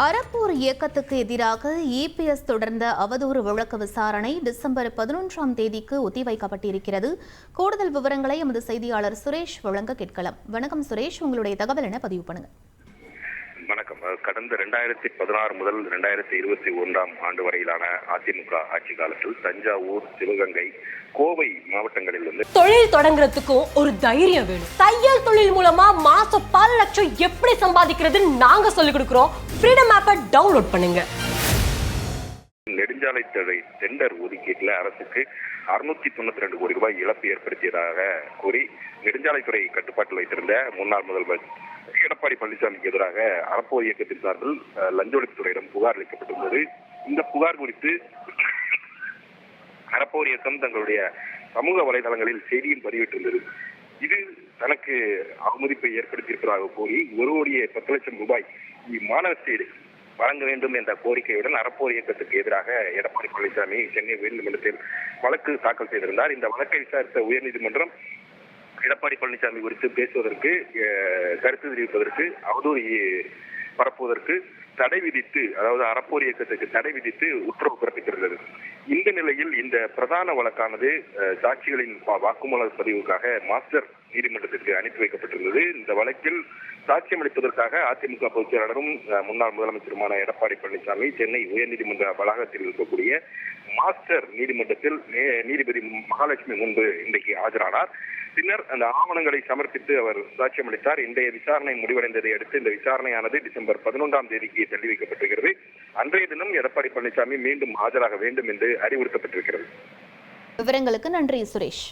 அறப்போர் இயக்கத்துக்கு எதிராக இபிஎஸ் தொடர்ந்த அவதூறு வழக்கு விசாரணை டிசம்பர் 11ஆம் தேதிக்கு ஒத்திவைக்கப்பட்டிருக்கிறது. கூடுதல் விவரங்களை எமது செய்தியாளர் சுரேஷ் வழங்க கேட்கலாம். வணக்கம் சுரேஷ், உங்களுடைய தகவல் என பதிவு பண்ணுங்க. வணக்கம். கடந்த 2016 முதல் 2021ஆம் ஆண்டு வரையிலான அதிமுக ஆட்சி காலத்தில் தஞ்சாவூர், சிவகங்கை, கோவை மாவட்டங்களில் இருந்து தொழில் தொடங்குறதுக்கும் ஒரு தைரியம் வேணும். தையல் தொழில் மூலமா மாசம் பல லட்சம் எப்படி சம்பாதிக்கிறதுன்னு நாங்க சொல்லிக் கொடுக்கிறோம். ஃப்ரீடம் ஆப்பை டவுன்லோட் பண்ணுங்க. நெடுஞ்சாலைத்துறை டெண்டர் ஒதுக்கீட்டுல அரசுக்கு 692 கோடி ரூபாய் இழப்பு ஏற்படுத்தியதாக கூறி நெடுஞ்சாலைத்துறை கட்டுப்பாட்டில் வைத்திருந்த முன்னாள் முதல்வர் எடப்பாடி பழனிசாமிக்கு எதிராக அறப்போர் இயக்கத்தின் சார்பில் லஞ்ச ஒழிப்புத்துறையிடம் புகார் அளிக்கப்பட்டுள்ளது. இந்த புகார் குறித்து அறப்போர் இயக்கம் தங்களுடைய சமூக வலைதளங்களில் செய்தியில் பதிவிட்டுள்ளது. இது தனக்கு அவமதிப்பை ஏற்படுத்தியிருப்பதாக கூறி 1,10,00,000 ரூபாய் மாநகராட்சி வழங்க வேண்டும் என்ற கோரிக்கையுடன் அறப்போர் இயக்கத்துக்கு எதிராக எடப்பாடி பழனிசாமி சென்னை உயர்நீதிமன்றத்தில் வழக்கு தாக்கல் செய்திருந்தார். இந்த வழக்கை விசாரித்த உயர்நீதிமன்றம் எடப்பாடி பழனிசாமி குறித்து பேசுவதற்கு, கருத்து தெரிவிப்பதற்கு, அவதூறு பரப்புவதற்கு தடை விதித்து, அதாவது அறப்போர் இயக்கத்துக்கு தடை விதித்து உத்தரவு பிறப்பித்திருந்தது. இந்த நிலையில் இந்த பிரதான வழக்கானது சாட்சிகளின் வாக்குமூல பதிவுக்காக மாஸ்டர் நீதிமன்றத்திற்கு அனுப்பி வைக்கப்பட்டிருந்தது. இந்த வழக்கில் சாட்சியம் அளிப்பதற்காக அதிமுக பொதுச் செயலாளரும் முன்னாள் முதலமைச்சருமான எடப்பாடி பழனிசாமி சென்னை உயர்நீதிமன்ற வளாகத்தில் இருக்கக்கூடிய மாஸ்டர் நீதிமன்றத்தில் நீதிபதி மகாலட்சுமி முன்பு இன்றைக்கு ஆஜரானார். பின்னர் அந்த ஆவணங்களை சமர்ப்பித்து அவர் சாட்சியம் அளித்தார். இன்றைய விசாரணை முடிவடைந்ததை அடுத்து இந்த விசாரணையானது டிசம்பர் 11ஆம் தேதிக்கு தள்ளி வைக்கப்பட்டிருக்கிறது. அன்றைய தினம் எடப்பாடி பழனிசாமி மீண்டும் ஆஜராக வேண்டும் என்று அறிவுறுத்தப்பட்டிருக்கிறது. விவரங்களுக்கு நன்றி சுரேஷ்.